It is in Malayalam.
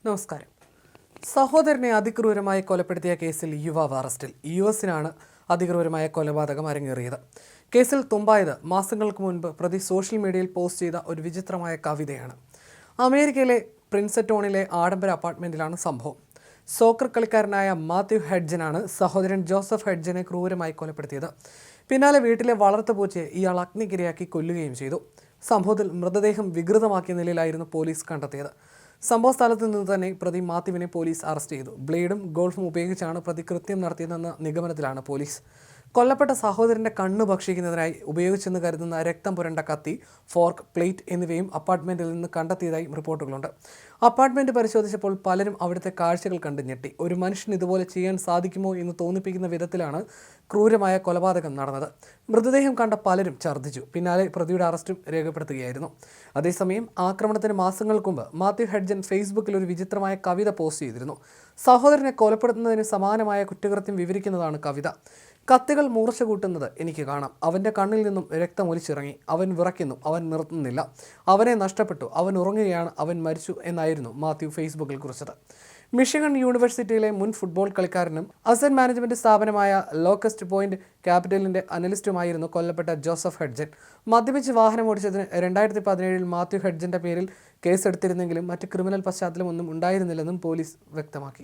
നമസ്കാരം. സഹോദരനെ അതിക്രൂരമായി കൊലപ്പെടുത്തിയ കേസിൽ യുവാവ് അറസ്റ്റിൽ. യുഎസിനാണ് അതിക്രൂരമായ കൊലപാതകം അരങ്ങേറിയത്. കേസിൽ തുമ്പായത് മാസങ്ങൾക്ക് മുൻപ് പ്രതി സോഷ്യൽ മീഡിയയിൽ പോസ്റ്റ് ചെയ്ത ഒരു വിചിത്രമായ കവിതയാണ്. അമേരിക്കയിലെ പ്രിൻസറ്റോണിലെ ആഡംബര അപ്പാർട്ട്മെന്റിലാണ് സംഭവം. സോക്കർ കളിക്കാരനായ മാത്യു ഹെഡ്ജനാണ് സഹോദരൻ ജോസഫ് ഹെഡ്ജനെ ക്രൂരമായി കൊലപ്പെടുത്തിയത്. പിന്നാലെ വീട്ടിലെ വളർത്തുപൂച്ചയെ ഇയാൾ അഗ്നിക്കിരയാക്കി കൊല്ലുകയും ചെയ്തു. സംഭവത്തിൽ മൃതദേഹം വികൃതമാക്കിയ നിലയിലായിരുന്നു പോലീസ് കണ്ടെത്തിയത്. സംഭവ സ്ഥലത്ത് നിന്ന് തന്നെ പ്രതി മാത്യുവിനെ പോലീസ് അറസ്റ്റ് ചെയ്തു. ബ്ലേഡും ഗോൾഫും ഉപയോഗിച്ചാണ് പ്രതി കൃത്യം നടത്തിയതെന്ന നിഗമനത്തിലാണ് പോലീസ്. കൊല്ലപ്പെട്ട സഹോദരന്റെ കണ്ണ് ഭക്ഷിക്കുന്നതിനായി ഉപയോഗിച്ചെന്ന് കരുതുന്ന രക്തം പുരണ്ട കത്തി, ഫോർക്ക്, പ്ലേറ്റ് എന്നിവയും അപ്പാർട്ട്മെന്റിൽ നിന്ന് കണ്ടെത്തിയതായി റിപ്പോർട്ടുകളുണ്ട്. അപ്പാർട്ട്മെന്റ് പരിശോധിച്ചപ്പോൾ പലരും അവിടുത്തെ കാഴ്ചകൾ കണ്ട് ഞെട്ടി. ഒരു മനുഷ്യന് ഇതുപോലെ ചെയ്യാൻ സാധിക്കുമോ എന്ന് തോന്നിപ്പിക്കുന്ന വിധത്തിലാണ് ക്രൂരമായ കൊലപാതകം നടന്നത്. മൃതദേഹം കണ്ട പലരും ഛർദ്ദിച്ചു. പിന്നാലെ പ്രതിയുടെ അറസ്റ്റും രേഖപ്പെടുത്തുകയായിരുന്നു. അതേസമയം ആക്രമണത്തിന് മാസങ്ങൾക്ക് മുമ്പ് മാത്യു ഹെഡ്ജൻ ഫേസ്ബുക്കിൽ ഒരു വിചിത്രമായ കവിത പോസ്റ്റ് ചെയ്തിരുന്നു. സഹോദരനെ കൊലപ്പെടുത്തുന്നതിന് സമാനമായ കുറ്റകൃത്യം വിവരിക്കുന്നതാണ് കവിത. കത്തികൾ മൂർച്ച കൂട്ടുന്നത് എനിക്ക് കാണാം. അവൻ്റെ കണ്ണിൽ നിന്നും രക്തമൊലിച്ചിറങ്ങി. അവൻ വിറയ്ക്കുന്നു. അവൻ നിർത്തുന്നില്ല. അവനെ നഷ്ടപ്പെട്ടു. അവൻ ഉറങ്ങുകയാണ്. അവൻ മരിച്ചു എന്നായിരുന്നു മാത്യു ഫേസ്ബുക്കിൽ കുറിച്ചത്. മിഷിഗൺ യൂണിവേഴ്സിറ്റിയിലെ മുൻ ഫുട്ബോൾ കളിക്കാരനും അസറ്റ് മാനേജ്മെന്റ് സ്ഥാപനമായ ലോക്കസ്റ്റ് പോയിന്റ് ക്യാപിറ്റലിന്റെ അനലിസ്റ്റുമായിരുന്നു കൊല്ലപ്പെട്ട ജോസഫ് ഹെഡ്ജൻ. മദ്യപിച്ച് വാഹനം ഓടിച്ചതിന് 2017 മാത്യു ഹെഡ്ജന്റെ പേരിൽ കേസെടുത്തിരുന്നെങ്കിലും മറ്റ് ക്രിമിനൽ പശ്ചാത്തലമൊന്നും ഉണ്ടായിരുന്നില്ലെന്നും പോലീസ് വ്യക്തമാക്കി.